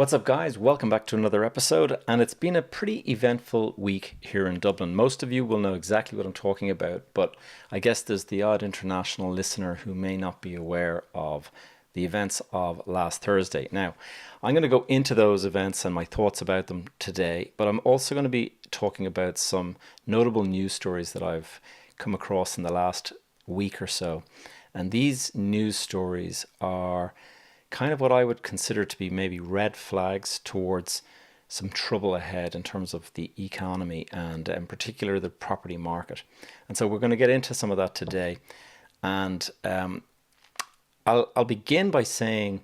What's up, guys? Welcome back to another episode, and it's been a pretty eventful week here in Dublin. Most of you will know exactly what I'm talking about, but I guess there's the odd international listener who may not be aware of the events of last Thursday. Now, I'm going to go into those events and my thoughts about them today, but I'm also going to be talking about some notable news stories that I've come across in the last week or so. And these news stories are kind of what I would consider to be maybe red flags towards some trouble ahead in terms of the economy and in particular the property market. And so we're going to get into some of that today. And I'll begin by saying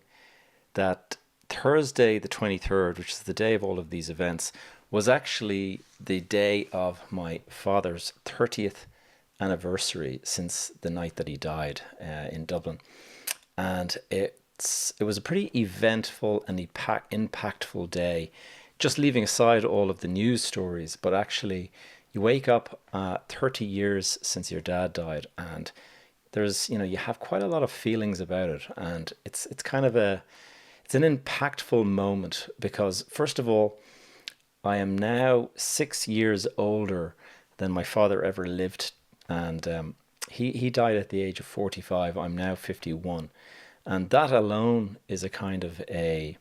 that Thursday the 23rd, which is the day of all of these events, was actually the day of my father's 30th anniversary since the night that he died in Dublin. And it was a pretty eventful and impactful day, just leaving aside all of the news stories. But actually, you wake up 30 years since your dad died, and you have quite a lot of feelings about it. And it's an impactful moment because, first of all, I am now 6 years older than my father ever lived. And he died at the age of 45. I'm now 51. And that alone is a kind of a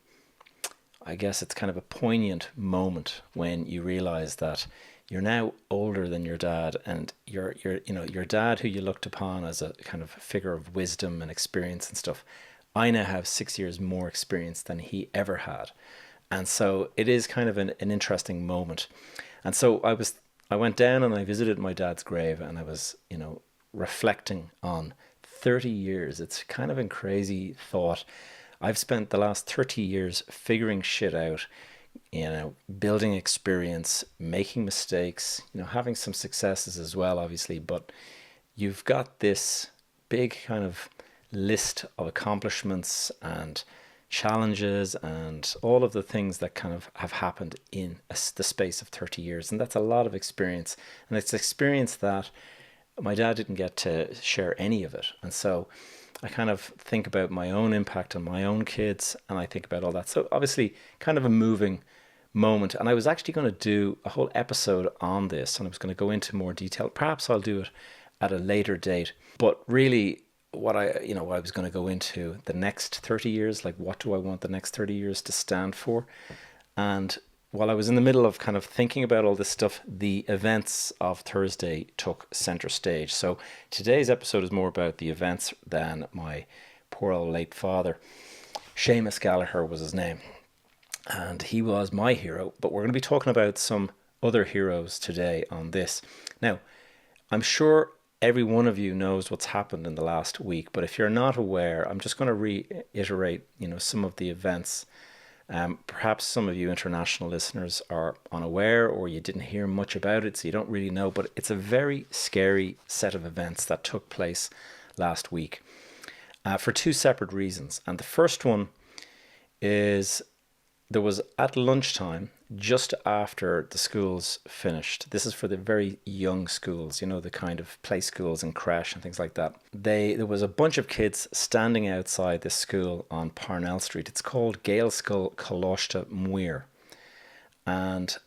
poignant moment when you realize that you're now older than your dad, and your dad, who you looked upon as a kind of figure of wisdom and experience and stuff. I now have 6 years more experience than he ever had. And so it is kind of an interesting moment. And so I went down and I visited my dad's grave, and I was, reflecting on 30 years. It's kind of a crazy thought. I've spent the last 30 years figuring shit out, building experience, making mistakes, having some successes as well, obviously. But you've got this big kind of list of accomplishments and challenges and all of the things that kind of have happened in the space of 30 years. And that's a lot of experience. And it's experience that my dad didn't get to share any of it. And so I kind of think about my own impact on my own kids, and I think about all that. So obviously kind of a moving moment. And I was actually going to do a whole episode on this, and I was going to go into more detail. Perhaps I'll do it at a later date. But really what I was going to go into the next 30 years, like what do I want the next 30 years to stand for? And while I was in the middle of kind of thinking about all this stuff, the events of Thursday took center stage. So today's episode is more about the events than my poor old late father. Seamus Gallagher was his name, and he was my hero. But we're going to be talking about some other heroes today on this. Now, I'm sure every one of you knows what's happened in the last week, but if you're not aware, I'm just going to reiterate, some of the events. Perhaps some of you international listeners are unaware, or you didn't hear much about it, so you don't really know, but it's a very scary set of events that took place last week for two separate reasons. And the first one is there was at lunchtime, just after the schools finished. This is for the very young schools, the kind of play schools and creche and things like that. There was a bunch of kids standing outside this school on Parnell Street. It's called Gaelscoil Choláiste Muir. And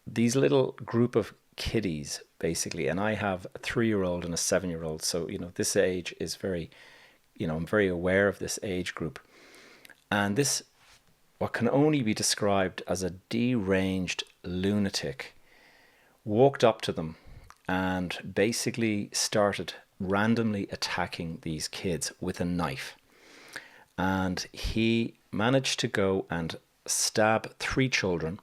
these little group of kiddies, basically, and I have a 3-year-old and a 7-year-old. So, this age is very, I'm very aware of this age group. And this, what can only be described as a deranged lunatic, walked up to them and basically started randomly attacking these kids with a knife. And he managed to go and stab 3 children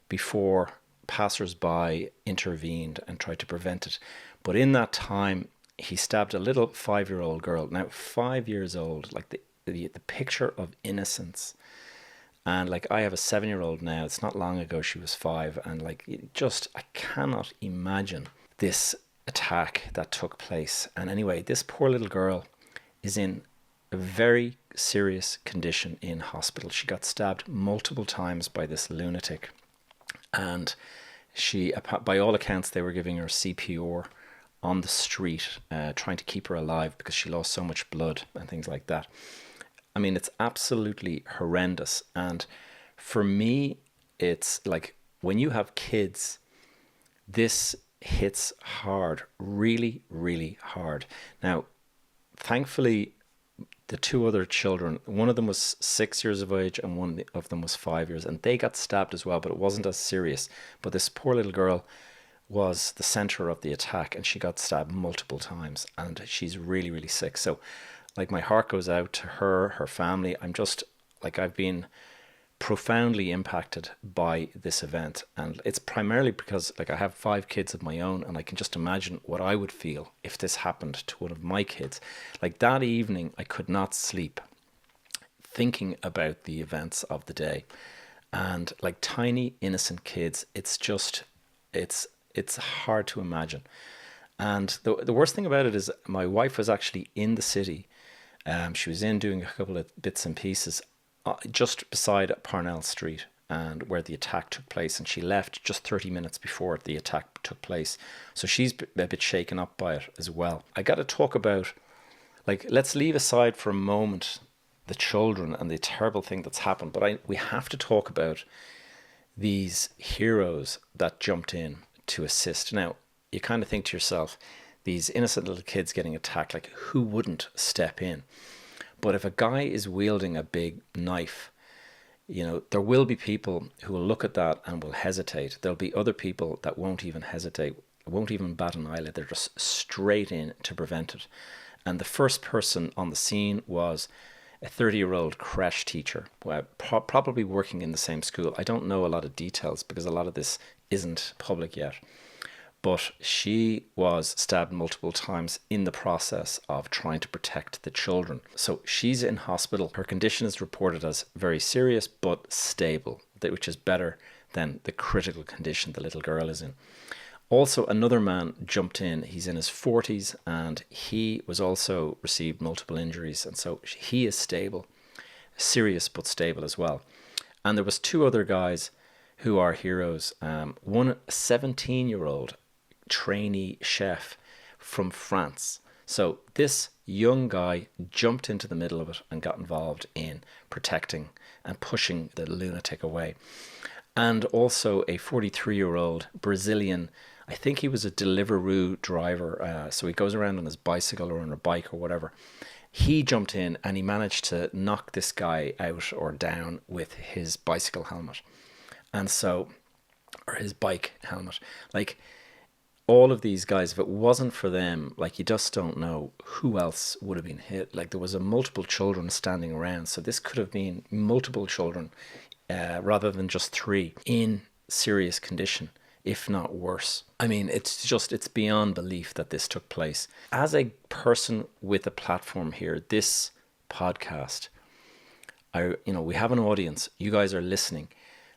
before passers-by intervened and tried to prevent it. But in that time, he stabbed a little 5-year-old girl. Now, 5 years old, like the picture of innocence. And I have a 7-year-old now. It's not long ago she was 5. And I cannot imagine this attack that took place. And anyway, this poor little girl is in a very serious condition in hospital. She got stabbed multiple times by this lunatic. And she, by all accounts, they were giving her CPR on the street, trying to keep her alive because she lost so much blood and things like that. I mean, it's absolutely horrendous. And For me, it's like when you have kids, this hits hard, really, really hard. Now, thankfully, the two other children, one of them was 6 years of age and one of them was 5 years, and they got stabbed as well, but it wasn't as serious. But this poor little girl was the center of the attack, and she got stabbed multiple times, and she's really, really sick. So, like, my heart goes out to her, her family. I'm just like, I've been profoundly impacted by this event, and it's primarily because, like, I have 5 kids of my own, and I can just imagine what I would feel if this happened to one of my kids. Like, that evening I could not sleep thinking about the events of the day, and like tiny innocent kids, it's hard to imagine. And the worst thing about it is my wife was actually in the city. She was in doing a couple of bits and pieces just beside Parnell Street and where the attack took place, and she left just 30 minutes before the attack took place. So she's a bit shaken up by it as well. I got to talk about, like, let's leave aside for a moment the children and the terrible thing that's happened, but we have to talk about these heroes that jumped in to assist. Now, you kind of think to yourself, these innocent little kids getting attacked, like, who wouldn't step in? But if a guy is wielding a big knife, there will be people who will look at that and will hesitate. There'll be other people that won't even hesitate, won't even bat an eyelid. They're just straight in to prevent it. And the first person on the scene was a 30-year-old creche teacher, probably working in the same school. I don't know a lot of details because a lot of this isn't public yet. But she was stabbed multiple times in the process of trying to protect the children. So she's in hospital. Her condition is reported as very serious but stable, which is better than the critical condition the little girl is in. Also, another man jumped in. He's in his 40s, and he was also received multiple injuries. And so he is stable, serious but stable as well. And there was 2 other guys who are heroes. One, a 17-year-old trainee chef from France. So this young guy jumped into the middle of it and got involved in protecting and pushing the lunatic away. And also a 43-year-old Brazilian, I think he was a Deliveroo driver, so he goes around on his bicycle or on a bike or whatever. He jumped in and he managed to knock this guy out or down with his bicycle helmet. And so, or his bike helmet. Like, all of these guys, if it wasn't for them, like, you just don't know who else would have been hit. Like, there was multiple children standing around, so this could have been multiple children rather than just 3 in serious condition, if not worse. I mean, it's beyond belief that this took place. As a person with a platform here, this podcast, we have an audience. You guys are listening.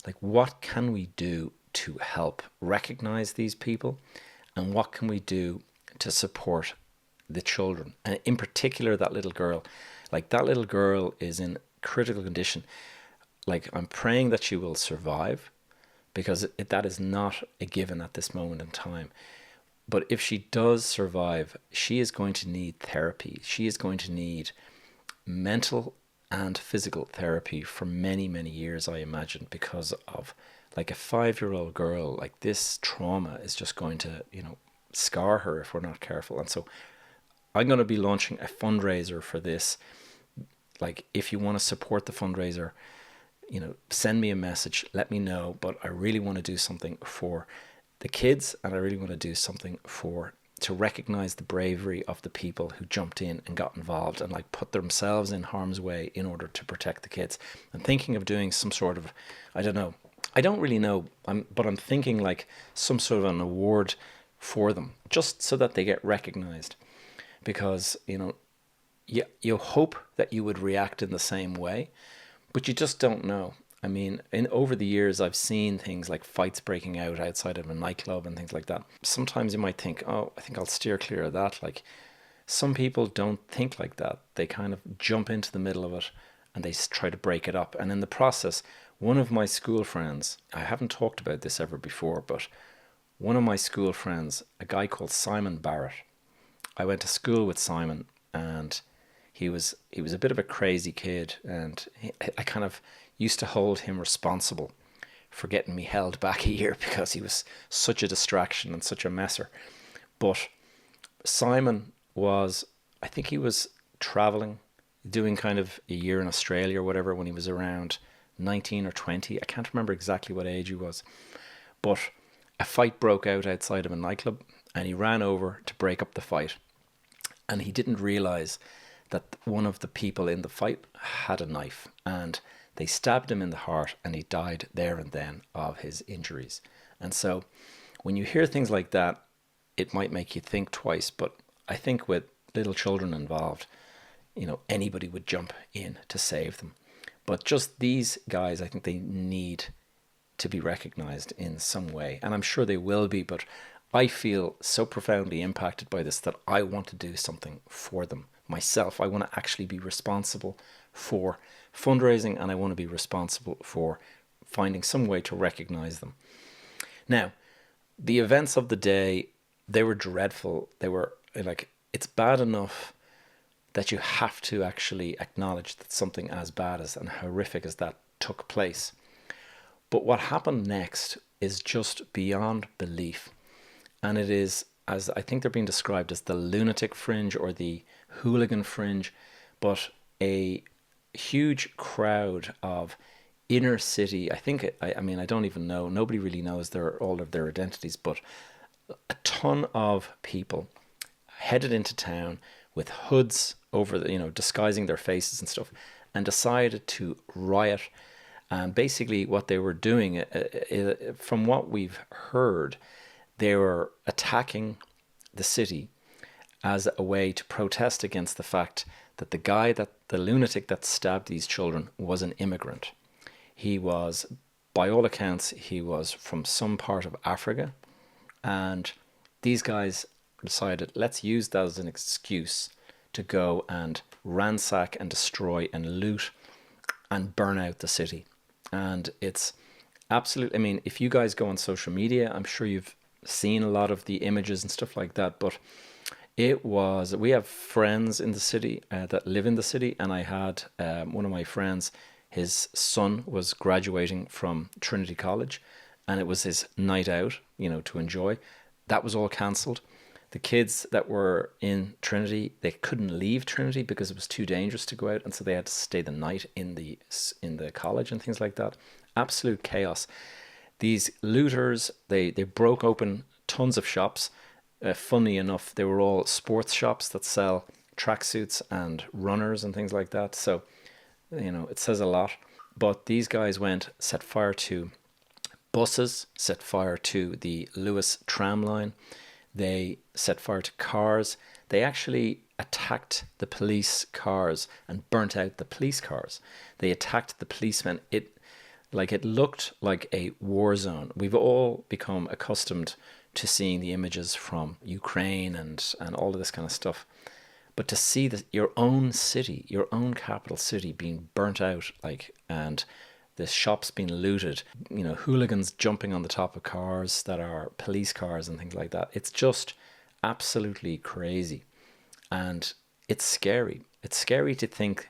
Like, what can we do to help recognize these people? And what can we do to support the children? And in particular, that little girl. Like, that little girl is in critical condition. Like, I'm praying that she will survive, because that is not a given at this moment in time. But if she does survive, she is going to need therapy. She is going to need mental and physical therapy for many, many years, I imagine, because of, like, a 5-year-old girl. Like, this trauma is just going to, scar her if we're not careful. And so I'm going to be launching a fundraiser for this. Like, if you want to support the fundraiser, send me a message, let me know. But I really want to do something for the kids, and I really want to do something to recognize the bravery of the people who jumped in and got involved and, like, put themselves in harm's way in order to protect the kids. I'm thinking of doing some sort of, I don't know, I don't really know, but I'm thinking like some sort of an award for them, just so that they get recognized. Because, you hope that you would react in the same way, but you just don't know. I mean, over the years, I've seen things like fights breaking out outside of a nightclub and things like that. Sometimes you might think, oh, I think I'll steer clear of that. Like, some people don't think like that. They kind of jump into the middle of it and they try to break it up. And in the process, one of my school friends, I haven't talked about this ever before, but one of my school friends, a guy called Simon Barrett, I went to school with Simon, and he was a bit of a crazy kid, and used to hold him responsible for getting me held back a year because he was such a distraction and such a messer. But Simon was, I think he was traveling, doing kind of a year in Australia or whatever when he was around 19 or 20. I can't remember exactly what age he was. But a fight broke out outside of a nightclub and he ran over to break up the fight. And he didn't realize that one of the people in the fight had a knife, and they stabbed him in the heart and he died there and then of his injuries. And so when you hear things like that, it might make you think twice. But I think with little children involved, anybody would jump in to save them. But just these guys, I think they need to be recognized in some way. And I'm sure they will be, but I feel so profoundly impacted by this that I want to do something for them myself. I want to actually be responsible for fundraising, and I want to be responsible for finding some way to recognize them. Now, the events of the day, they were dreadful. They were like, it's bad enough that you have to actually acknowledge that something as bad as and horrific as that took place. But what happened next is just beyond belief. And it is, as I think they're being described as the lunatic fringe or the hooligan fringe, but a huge crowd of inner city, I mean, I don't even know, nobody really knows all of their identities, but a ton of people headed into town with hoods over, disguising their faces and stuff, and decided to riot. And basically what they were doing, from what we've heard, they were attacking the city as a way to protest against the fact that the lunatic that stabbed these children was an immigrant. He was, by all accounts, he was from some part of Africa. And these guys decided, let's use that as an excuse to go and ransack and destroy and loot and burn out the city. And it's absolutely, I mean, if you guys go on social media, I'm sure you've seen a lot of the images and stuff like that, but we have friends in the city that live in the city, and I had one of my friends, his son was graduating from Trinity College, and it was his night out, to enjoy. That was all cancelled. The kids that were in Trinity, they couldn't leave Trinity because it was too dangerous to go out, and so they had to stay the night in the college and things like that. Absolute chaos. These looters, they broke open tons of shops. Funny enough, they were all sports shops that sell tracksuits and runners and things like that. So, it says a lot. But these guys set fire to buses, set fire to the Lewis tram line. They set fire to cars. They actually attacked the police cars and burnt out the police cars. They attacked the policemen. It looked like a war zone. We've all become accustomed to seeing the images from Ukraine and all of this kind of stuff. But to see your own city, your own capital city being burnt out, and the shops being looted, hooligans jumping on the top of cars that are police cars and things like that. It's just absolutely crazy. And it's scary. It's scary to think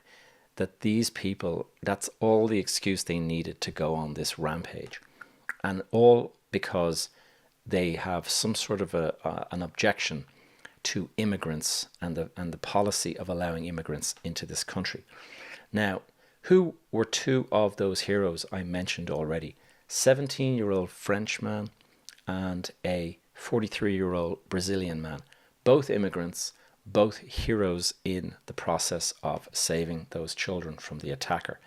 that these people, that's all the excuse they needed to go on this rampage. And all because they have some sort of an objection to immigrants and the policy of allowing immigrants into this country. Now, who were two of those heroes I mentioned already? 17-year-old French man and a 43-year-old Brazilian man. Both immigrants, both heroes in the process of saving those children from the attacker.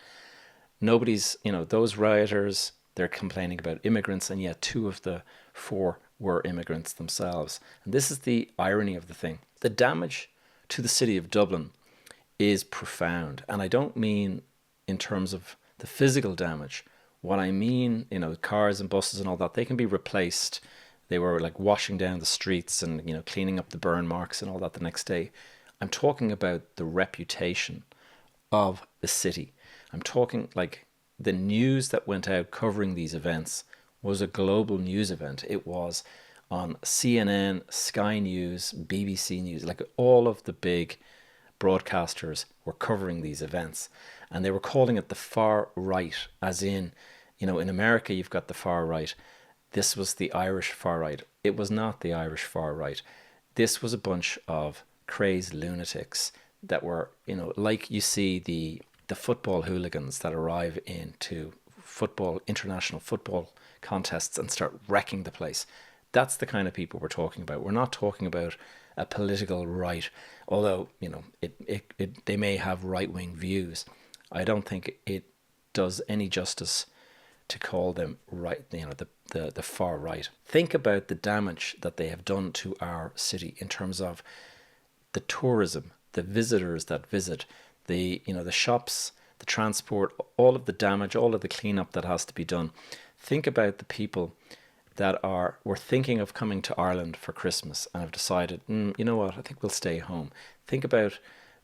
Nobody's, those rioters, they're complaining about immigrants, and yet two of the four were immigrants themselves. And this is the irony of the thing. The damage to the city of Dublin is profound. And I don't mean in terms of the physical damage. What I mean, cars and buses and all that, they can be replaced. They were washing down the streets and, cleaning up the burn marks and all that the next day. I'm talking about the reputation of the city. I'm talking the news that went out covering these events was a global news event. It was on CNN, Sky News, BBC News, all of the big broadcasters were covering these events, and they were calling it the far right, as in, in America you've got the far right. This was the Irish far right. It was not the Irish far right. This was a bunch of crazed lunatics that were, like you see the football hooligans that arrive into international football contests and start wrecking the place. That's the kind of people we're talking about. We're not talking about a political right, although, they may have right-wing views. I don't think it does any justice to call them right, the far right. Think about the damage that they have done to our city in terms of the tourism, the visitors that visit, the shops, the transport, all of the damage, all of the cleanup that has to be done. Think about the people that were thinking of coming to Ireland for Christmas and have decided, you know what, I think we'll stay home. Think about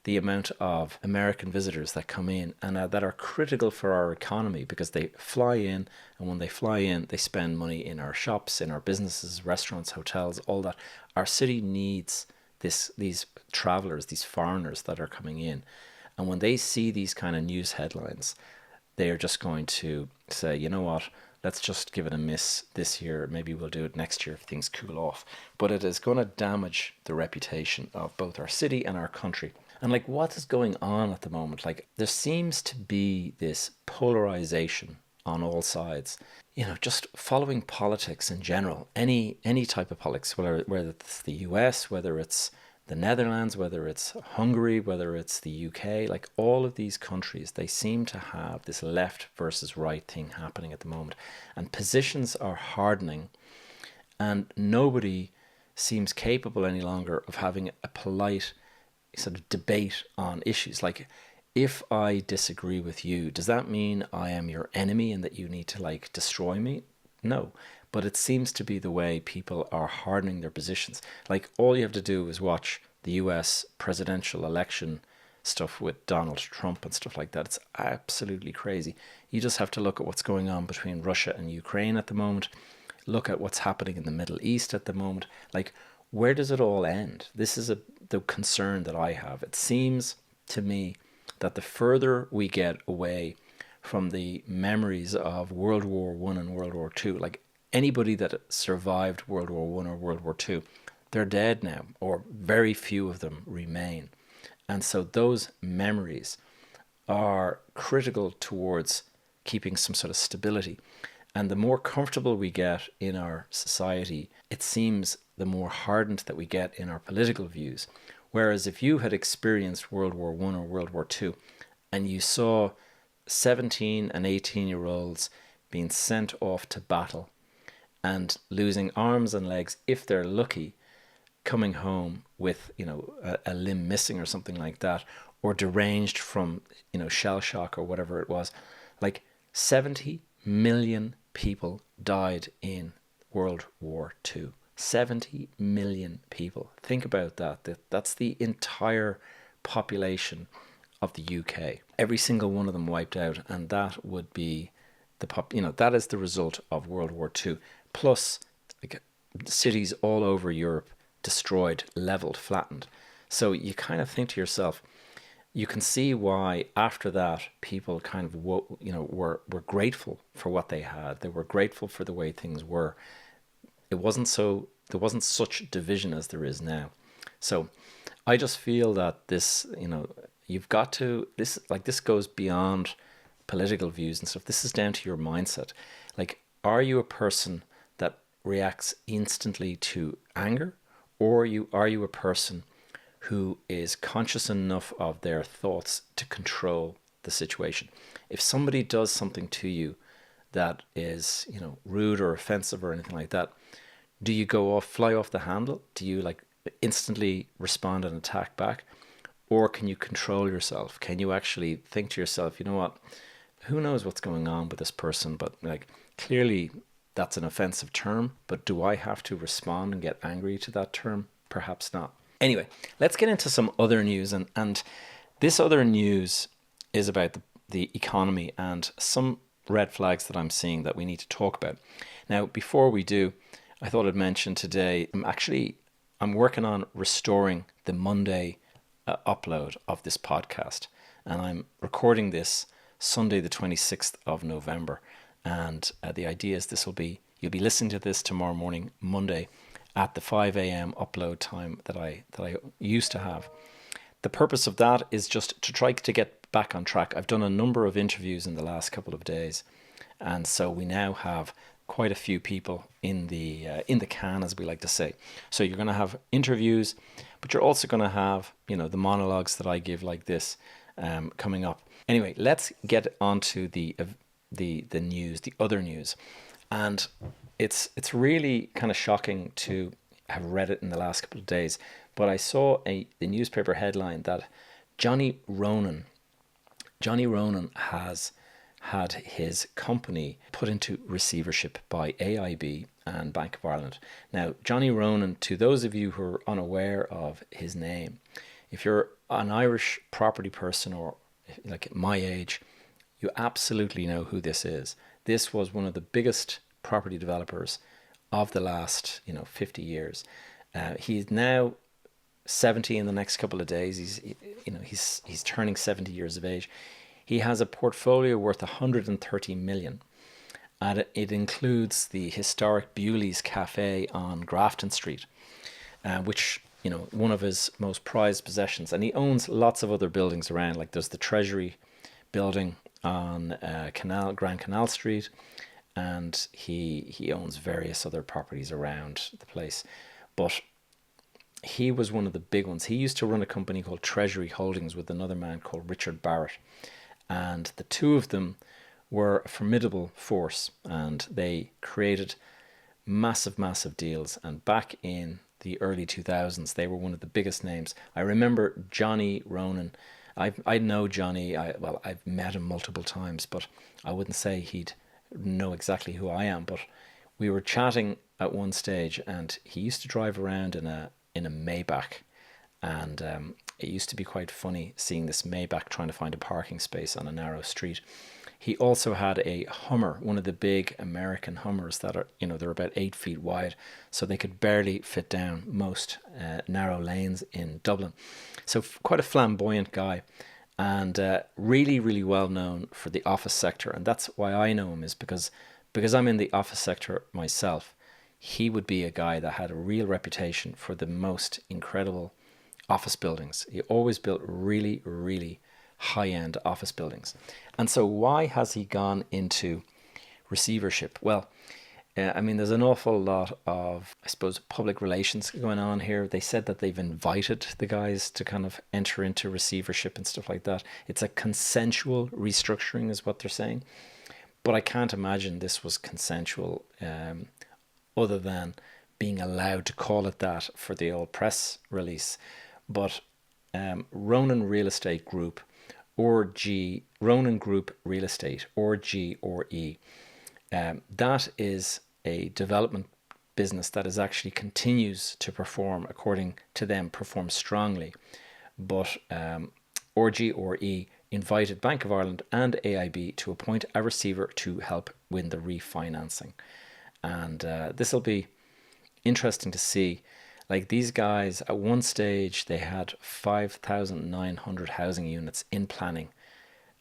the amount of American visitors that come in and that are critical for our economy, because they fly in, and when they fly in, they spend money in our shops, in our businesses, restaurants, hotels, all that. Our city needs these travelers, these foreigners that are coming in. And when they see these kind of news headlines, they are just going to say, you know what, let's just give it a miss this year. Maybe we'll do it next year if things cool off. But it is going to damage the reputation of both our city and our country. And what is going on at the moment? There seems to be this polarization on all sides. Just following politics in general, any type of politics, whether it's the US, whether it's the Netherlands, whether it's Hungary, whether it's the UK, all of these countries, they seem to have this left versus right thing happening at the moment. And positions are hardening, and nobody seems capable any longer of having a polite sort of debate on issues. If I disagree with you, does that mean I am your enemy and that you need to destroy me? No. But it seems to be the way people are hardening their positions. All you have to do is watch the US presidential election stuff with Donald Trump and stuff like that. It's absolutely crazy. You just have to look at what's going on between Russia and Ukraine at the moment. Look at what's happening in the Middle East at the moment. Where does it all end? This is the concern that I have. It seems to me that the further we get away from the memories of World War I and World War II, anybody that survived World War I or World War II, they're dead now, or very few of them remain. And so those memories are critical towards keeping some sort of stability. And the more comfortable we get in our society, it seems the more hardened that we get in our political views. Whereas if you had experienced World War I or World War II, and you saw 17 and 18-year-olds being sent off to battle and losing arms and legs, if they're lucky, coming home with, a limb missing or something like that, or deranged from, shell shock or whatever it was, 70 million people died in World War II. 70 million people. Think about that. That's the entire population of the UK. Every single one of them wiped out, and that would be that is the result of World War II. Plus, cities all over Europe destroyed, leveled, flattened. So you kind of think to yourself, you can see why after that people kind of were grateful for what they had. They were grateful for the way things were. There wasn't such division as there is now. So I just feel that this, you've got to, this goes beyond political views and stuff. This is down to your mindset. Are you a person that reacts instantly to anger, or are you a person who is conscious enough of their thoughts to control the situation? If somebody does something to you that is, rude or offensive or anything like that, do you fly off the handle? Do you instantly respond and attack back? Or can you control yourself? Can you actually think to yourself, you know what, who knows what's going on with this person, but clearly that's an offensive term, but do I have to respond and get angry to that term? Perhaps not. Anyway, let's get into some other news, and this other news is about the economy and some red flags that I'm seeing that we need to talk about. Now, before we do, I thought I'd mention today, I'm working on restoring the Monday upload of this podcast. And I'm recording this Sunday, the 26th of November. And the idea is you'll be listening to this tomorrow morning, Monday, at the 5 a.m. upload time that I used to have. The purpose of that is just to try to get back on track. I've done a number of interviews in the last couple of days, and so we now have quite a few people in the can, as we like to say. So you're going to have interviews, but you're also going to have, the monologues that I give like this coming up. Anyway, let's get on to the news, the other news, and it's really kind of shocking to have read it in the last couple of days. But I saw the newspaper headline that Johnny Ronan has had his company put into receivership by AIB and Bank of Ireland. Now, Johnny Ronan, to those of you who are unaware of his name, if you're an Irish property person or like my age, you absolutely know who this is. This was one of the biggest property developers of the last 50 years. He's now 70 in the next couple of days. He's turning 70 years of age. He has a portfolio worth 130 million, and it includes the historic Bewley's Cafe on Grafton Street, which one of his most prized possessions. And he owns lots of other buildings around, like there's the Treasury building on Grand Canal Street, and he owns various other properties around the place. But he was one of the big ones. He used to run a company called Treasury Holdings with another man called Richard Barrett. And the two of them were a formidable force, and they created massive, massive deals. And back in the early 2000s, they were one of the biggest names. I remember Johnny Ronan. I know Johnny. I've met him multiple times, but I wouldn't say he'd know exactly who I am. But we were chatting at one stage, and he used to drive around in a Maybach, and it used to be quite funny seeing this Maybach trying to find a parking space on a narrow street. He also had a Hummer, one of the big American Hummers that are, they're about 8 feet wide, so they could barely fit down most narrow lanes in Dublin. So quite a flamboyant guy, and really, really well known for the office sector. And that's why I know him, is because I'm in the office sector myself. He would be a guy that had a real reputation for the most incredible office buildings. He always built really, really high-end office buildings. And so why has he gone into receivership? Well, there's an awful lot of, I suppose, public relations going on here. They said that they've invited the guys to kind of enter into receivership and stuff like that. It's a consensual restructuring is what they're saying. But I can't imagine this was consensual, other than being allowed to call it that for the old press release. But Ronan Real Estate Group, Ronan Group Real Estate, RGRE, that is a development business that is actually continues to perform, according to them, perform strongly. But RGRE invited Bank of Ireland and AIB to appoint a receiver to help win the refinancing. And this will be interesting to see. Like, these guys, at one stage, they had 5,900 housing units in planning.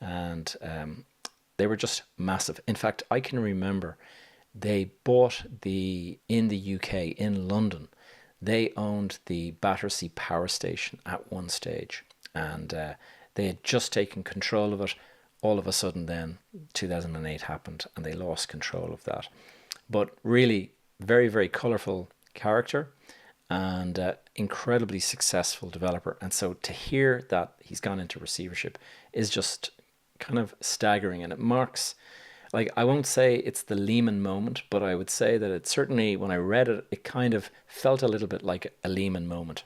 And they were just massive. In fact, I can remember they bought in the UK, in London, they owned the Battersea Power Station at one stage. And they had just taken control of it. All of a sudden then, 2008 happened, and they lost control of that. But really, very, very colourful character, and incredibly successful developer. And so to hear that he's gone into receivership is just kind of staggering. And it marks, like, I won't say it's the Lehman moment, but I would say that it certainly, when I read it, it kind of felt a little bit like a Lehman moment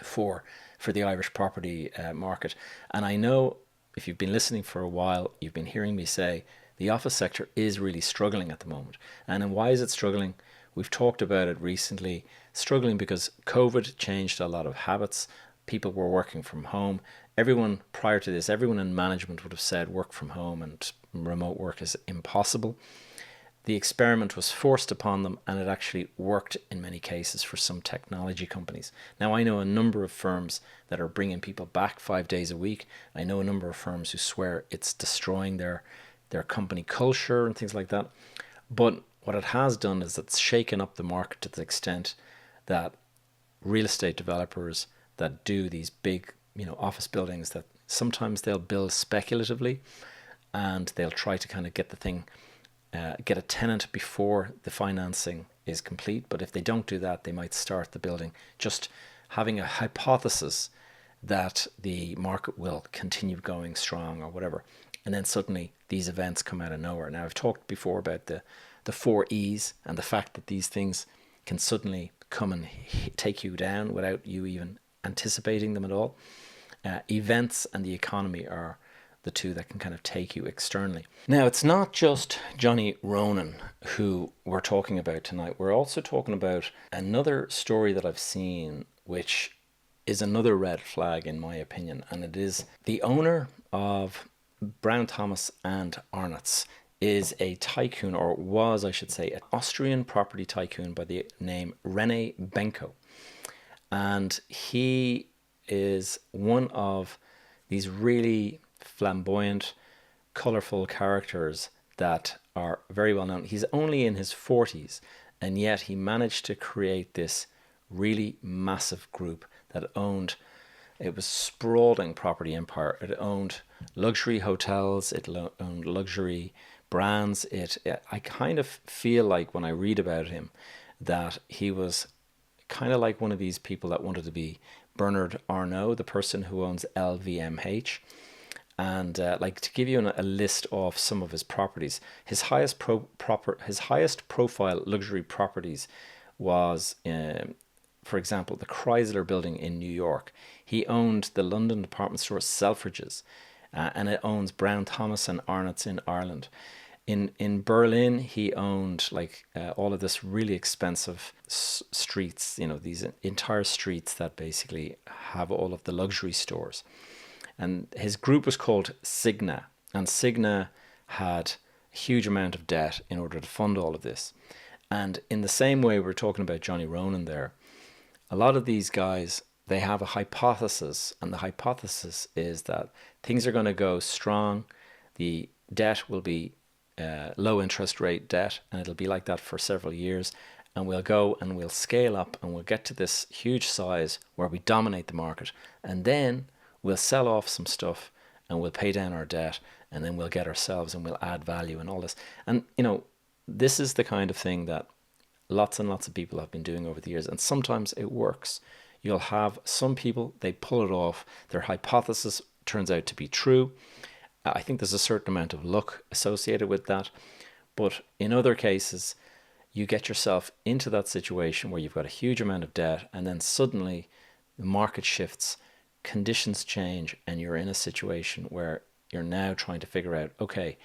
for the Irish property market. And I know if you've been listening for a while, you've been hearing me say the office sector is really struggling at the moment. And why is it struggling? We've talked about it recently. Struggling because COVID changed a lot of habits. People were working from home. Everyone prior to this, everyone in management would have said work from home and remote work is impossible. the experiment was forced upon them, and it actually worked in many cases for some technology companies. Now, I know a number of firms that are bringing people back 5 days a week. I know a number of firms who swear it's destroying their company culture and things like that. But what it has done is it's shaken up the market to the extent that real estate developers that do these big, office buildings, that sometimes they'll build speculatively, and they'll try to kind of get the thing, get a tenant before the financing is complete. But if they don't do that, they might start the building just having a hypothesis that the market will continue going strong or whatever. And then suddenly these events come out of nowhere. Now, I've talked before about the 4 E's and the fact that these things can suddenly come and take you down without you even anticipating them at all. Events and the economy are the two that can kind of take you externally. Now, it's not just Johnny Ronan who we're talking about tonight. We're also talking about another story that I've seen, which is another red flag in my opinion, and it is the owner of Brown Thomas and Arnott's is a tycoon, or was, I should say, an Austrian property tycoon by the name Rene Benko. And he is one of these really flamboyant, colorful characters that are very well known. He's only in his 40s, and yet he managed to create this really massive group that owned, it was sprawling property empire. It owned luxury hotels, it owned luxury brands. I kind of feel like when I read about him that he was kind of like one of these people that wanted to be Bernard Arnault, the person who owns LVMH. And like, to give you a list of some of his properties, his highest profile luxury properties was, for example, the Chrysler Building in New York. He owned the London department store Selfridges, and it owns Brown Thomas and Arnott's in Ireland. In Berlin, he owned all of this really expensive streets, these entire streets that basically have all of the luxury stores. And his group was called Signa, and Signa had a huge amount of debt in order to fund all of this. And in the same way we're talking about Johnny Ronan there, a lot of these guys, they have a hypothesis, and the hypothesis is that things are going to go strong, the debt will be low interest rate debt, and it'll be like that for several years, and we'll go and we'll scale up and we'll get to this huge size where we dominate the market, and then we'll sell off some stuff and we'll pay down our debt, and then we'll get ourselves and we'll add value and all this. And this is the kind of thing that lots and lots of people have been doing over the years, and sometimes it works. You'll have some people, they pull it off, their hypothesis turns out to be true. I think there's a certain amount of luck associated with that. But in other cases, you get yourself into that situation where you've got a huge amount of debt, and then suddenly the market shifts, conditions change, and you're in a situation where you're now trying to figure out, okay,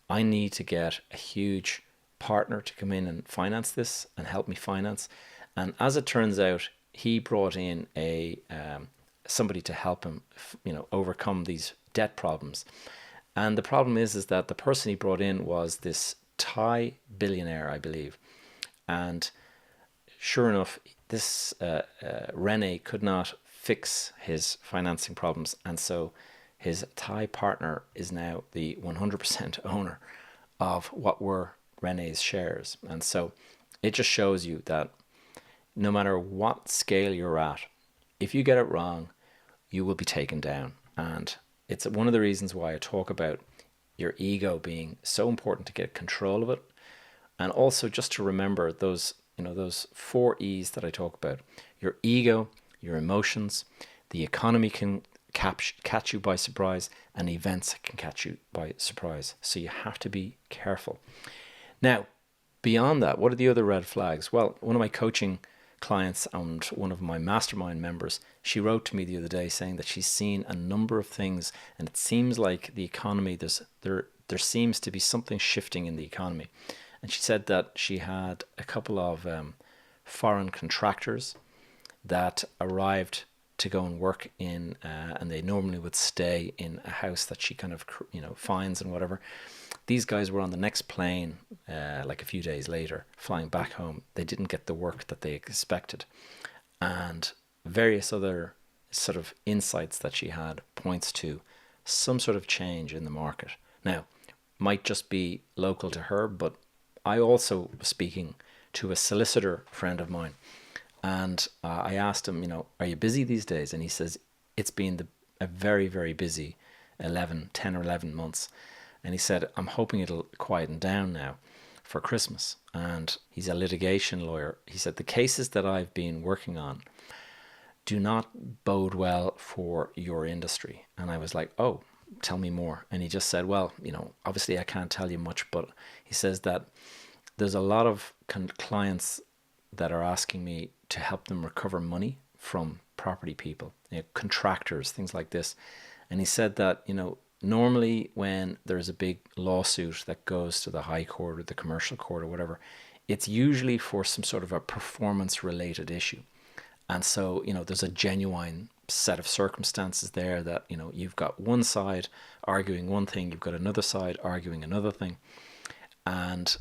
I need to get a huge partner to come in and finance this and help me finance. And as it turns out, he brought in somebody to help him, overcome these debt problems. And the problem is that the person he brought in was this Thai billionaire, I believe. And sure enough, this Rene could not fix his financing problems. And so his Thai partner is now the 100% owner of what were Rene's shares. And so it just shows you that no matter what scale you're at, if you get it wrong, you will be taken down. And it's one of the reasons why I talk about your ego being so important, to get control of it. And also just to remember those 4 E's that I talk about: your ego, your emotions, the economy can catch you by surprise, and events can catch you by surprise. So you have to be careful. Now, beyond that, what are the other red flags? Well, one of my coaching clients and one of my mastermind members, she wrote to me the other day saying that she's seen a number of things, and it seems like the economy, there seems to be something shifting in the economy. And she said that she had a couple of foreign contractors that arrived to go and work in, and they normally would stay in a house that she kind of, finds and whatever. These guys were on the next plane, like a few days later, flying back home. They didn't get the work that they expected. And various other sort of insights that she had points to some sort of change in the market. Now, might just be local to her, but I also was speaking to a solicitor friend of mine, and I asked him, are you busy these days? And he says, it's been a very, very busy 10 or 11 months. And he said, I'm hoping it'll quieten down now for Christmas. And he's a litigation lawyer. He said, the cases that I've been working on do not bode well for your industry. And I was like, oh, tell me more. And he just said, well, obviously I can't tell you much, but he says that there's a lot of clients that are asking me to help them recover money from property people, contractors, things like this. And he said that, normally when there's a big lawsuit that goes to the high court or the commercial court or whatever, it's usually for some sort of a performance related issue. And so, there's a genuine set of circumstances there that, you've got one side arguing one thing, you've got another side arguing another thing. And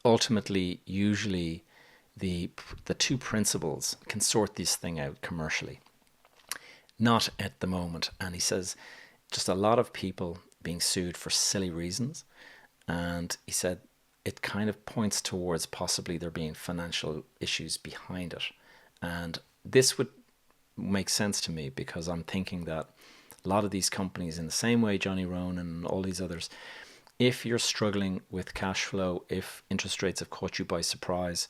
ultimately, usually the two principals can sort this thing out commercially. Not at the moment. And he says just a lot of people being sued for silly reasons. And he said it kind of points towards possibly there being financial issues behind it. And this would make sense to me, because I'm thinking that a lot of these companies, in the same way Johnny Ronan and all these others, if you're struggling with cash flow, if interest rates have caught you by surprise,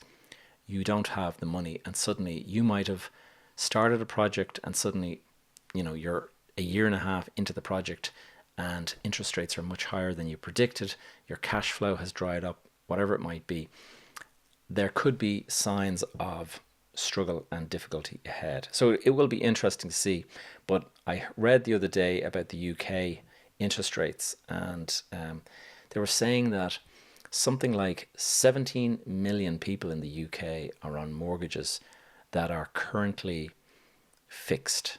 you don't have the money, and suddenly you might have started a project and suddenly, you're a year and a half into the project and interest rates are much higher than you predicted, your cash flow has dried up, whatever it might be. There could be signs of struggle and difficulty ahead. So it will be interesting to see. But I read the other day about the UK interest rates, and they were saying that something like 17 million people in the UK are on mortgages that are currently fixed,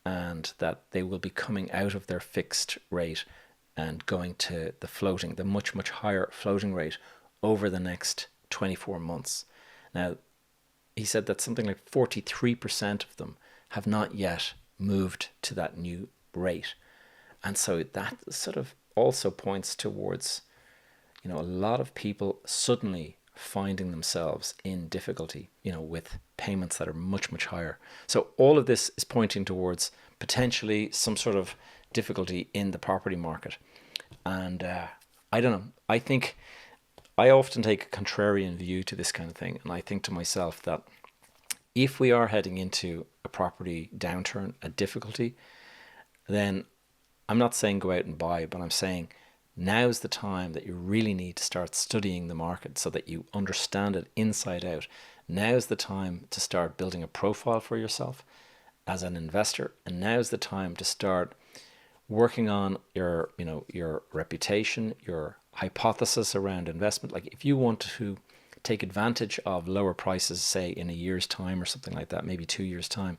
and that they will be coming out of their fixed rate and going to the much, much higher floating rate over the next 24 months. Now, he said that something like 43% of them have not yet moved to that new rate. And so that sort of also points towards, a lot of people suddenly finding themselves in difficulty, with payments that are much, much higher. So all of this is pointing towards potentially some sort of difficulty in the property market. And I don't know. I think I often take a contrarian view to this kind of thing. And I think to myself that if we are heading into a property downturn, a difficulty, then I'm not saying go out and buy, but I'm saying now's the time that you really need to start studying the market so that you understand it inside out. Now's the time to start building a profile for yourself as an investor. And now's the time to start working on your reputation, your hypothesis around investment. Like if you want to take advantage of lower prices, say in a year's time or something like that, maybe 2 years' time,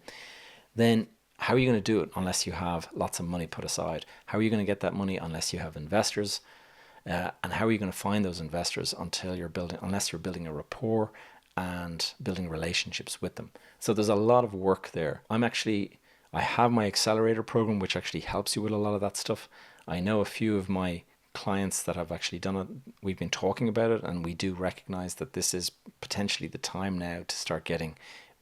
then how are you going to do it unless you have lots of money put aside? How are you going to get that money unless you have investors? And how are you going to find those investors unless you're building a rapport and building relationships with them? So there's a lot of work there. I have my accelerator program, which actually helps you with a lot of that stuff. I know a few of my clients that have actually done it. We've been talking about it, and we do recognize that this is potentially the time now to start getting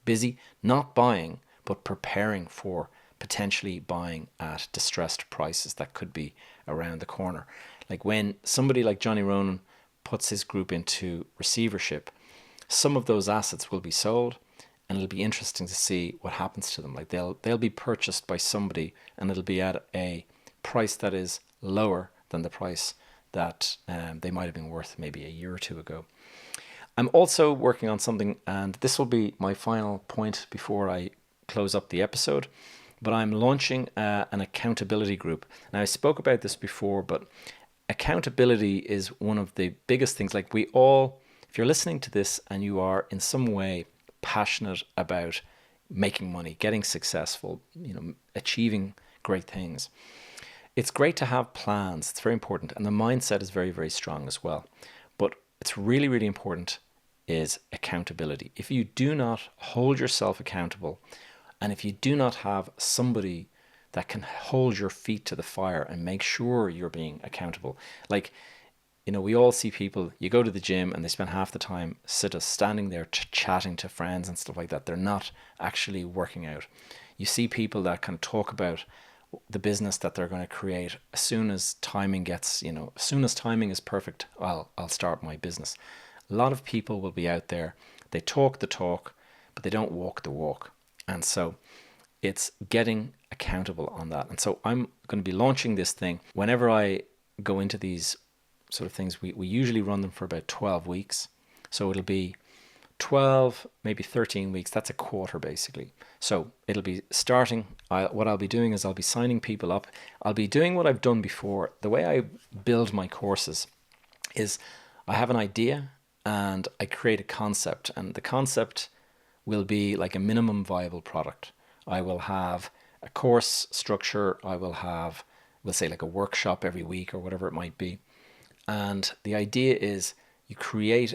busy, not buying, but preparing for potentially buying at distressed prices that could be around the corner. Like when somebody like Johnny Ronan puts his group into receivership, some of those assets will be sold, and it'll be interesting to see what happens to them. Like they'll be purchased by somebody, and it'll be at a price that is lower than the price that they might have been worth maybe a year or two ago. I'm also working on something, and this will be my final point before I close up the episode, but I'm launching an accountability group. Now, I spoke about this before, but accountability is one of the biggest things. Like if you're listening to this and you are in some way passionate about making money, getting successful, achieving great things. It's great to have plans. It's very important. And the mindset is very, very strong as well. But it's really, really important is accountability. If you do not hold yourself accountable, and if you do not have somebody that can hold your feet to the fire and make sure you're being accountable, like, we all see people, you go to the gym and they spend half the time standing there chatting to friends and stuff like that. They're not actually working out. You see people that kind of talk about the business that they're going to create as soon as timing gets, as soon as timing is perfect, I'll start my business. A lot of people will be out there, they talk the talk, but they don't walk the walk. And so it's getting accountable on that. And so I'm going to be launching this thing. Whenever I go into these sort of things, we usually run them for about 12 weeks. So it'll be 12, maybe 13 weeks. That's a quarter basically. So it'll be starting. What I'll be doing is I'll be signing people up. I'll be doing what I've done before. The way I build my courses is I have an idea and I create a concept, and the concept will be like a minimum viable product. I will have a course structure. I will have, we'll say, like a workshop every week or whatever it might be. And the idea is you create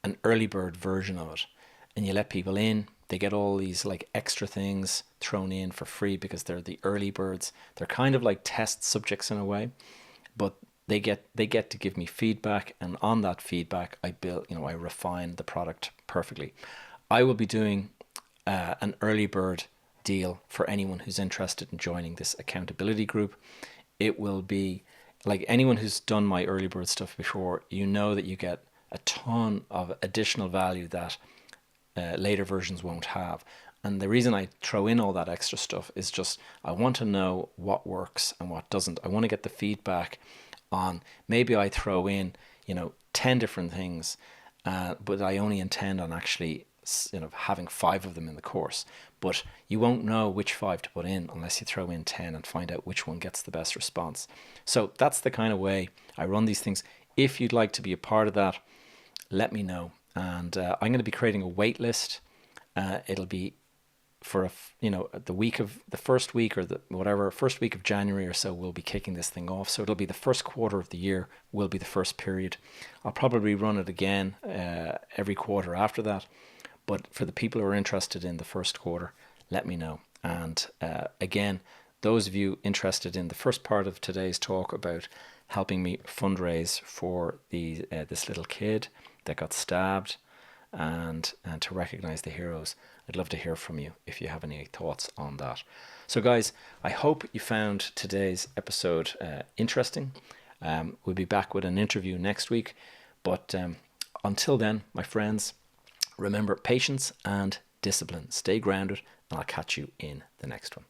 an early bird version of it, and you let people in. They get all these like extra things thrown in for free because they're the early birds. They're kind of like test subjects in a way, but they get to give me feedback, and on that feedback I build, I refine the product perfectly. I will be doing an early bird deal for anyone who's interested in joining this accountability group. It will be like anyone who's done my early bird stuff before, that you get a ton of additional value that later versions won't have. And the reason I throw in all that extra stuff is just I want to know what works and what doesn't. I want to get the feedback on, maybe I throw in 10 different things, but I only intend on actually having 5 of them in the course. But you won't know which 5 to put in unless you throw in 10 and find out which one gets the best response. So that's the kind of way I run these things. If you'd like to be a part of that, let me know. And I'm going to be creating a wait list. It'll be for the first week or first week of January or so, we'll be kicking this thing off. So it'll be the first quarter of the year will be the first period. I'll probably run it again every quarter after that. But for the people who are interested in the first quarter, let me know. And again, those of you interested in the first part of today's talk about helping me fundraise for this little kid that got stabbed and to recognize the heroes, I'd love to hear from you if you have any thoughts on that. So guys, I hope you found today's episode interesting. We'll be back with an interview next week. But until then, my friends, remember patience and discipline. Stay grounded, and I'll catch you in the next one.